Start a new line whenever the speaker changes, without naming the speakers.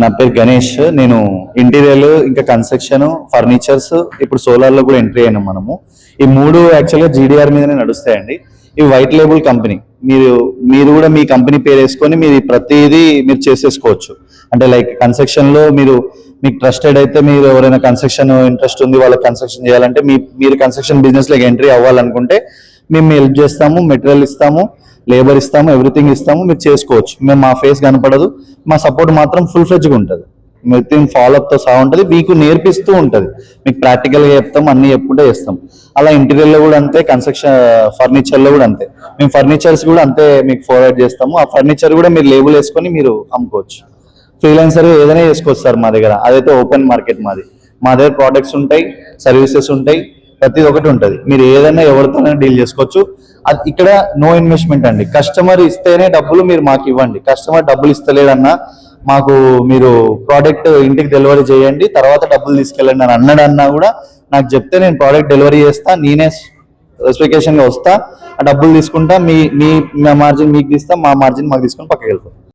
నా పేరు గణేష్. నేను ఇంటీరియర్ ఇంకా కన్స్ట్రక్షన్, ఫర్నిచర్స్, ఇప్పుడు సోలార్ లో కూడా ఎంట్రీ అయినాం మనము. ఈ మూడు యాక్చువల్గా జీడీఆర్ మీదనే నడుస్తాయండి. ఇవి వైట్ లేబుల్ కంపెనీ. మీరు కూడా మీ కంపెనీ పేరు వేసుకొని మీరు ప్రతిదీ మీరు చేసేసుకోవచ్చు. అంటే లైక్ కన్స్ట్రక్షన్ లో మీకు ట్రస్టెడ్ అయితే, మీరు ఎవరైనా కన్స్ట్రక్షన్ ఇంట్రెస్ట్ ఉంది వాళ్ళకి కన్స్ట్రక్షన్ చేయాలంటే, మీరు కన్స్ట్రక్షన్ బిజినెస్ లోకి ఎంట్రీ అవ్వాలనుకుంటే మేము హెల్ప్ చేస్తాము, మెటీరియల్ ఇస్తాము, లేబర్ ఇస్తాము, ఎవ్రీథింగ్ ఇస్తాము, మీరు చేసుకోవచ్చు. మేము మా ఫేస్ కనపడదు, మా సపోర్ట్ మాత్రం ఫుల్ ఫ్లెడ్జ్గా ఉంటుంది. విత్ ఫాలోఅప్తో సహా ఉంటుంది, మీకు నేర్పిస్తూ ఉంటుంది. మీకు ప్రాక్టికల్గా చెప్తాం, అన్ని చెప్పుకుంటే చేస్తాం. అలా ఇంటీరియర్లో కూడా అంతే, కన్స్ట్రక్షన్ ఫర్నిచర్లో కూడా అంతే. మేము ఫర్నిచర్స్ కూడా అంతే మీకు ఫార్వర్డ్ చేస్తాము. ఆ ఫర్నిచర్ కూడా మీరు లేబుల్ వేసుకొని మీరు అమ్ముకోవచ్చు. ఫ్రీలాన్సర్ ఏదైనా చేసుకోవచ్చు సార్ మా దగ్గర. అదైతే ఓపెన్ మార్కెట్ మాది. మా దగ్గర ప్రోడక్ట్స్ ఉంటాయి, సర్వీసెస్ ఉంటాయి, ప్రతి ఒక్కటి ఉంటుంది. మీరు ఏదైనా ఎవరితోనైనా డీల్ చేసుకోవచ్చు. అది ఇక్కడ నో ఇన్వెస్ట్మెంట్ అండి. కస్టమర్ ఇస్తేనే డబ్బులు మీరు మాకు ఇవ్వండి. కస్టమర్ డబ్బులు ఇస్తలేడన్నా మాకు మీరు ప్రోడక్ట్ ఇంటికి డెలివరీ చేయండి, తర్వాత డబ్బులు తీసుకెళ్ళండి అని అన్నాడన్నా కూడా నాకు చెప్తే నేను ప్రోడక్ట్ డెలివరీ చేస్తా, నేనే స్పెసిఫికేషన్గా వస్తా, ఆ డబ్బులు తీసుకుంటా, మీ మార్జిన్ మీకు తీస్తాం, మా మార్జిన్ మాకు తీసుకొని పక్కకి వెళ్తాం.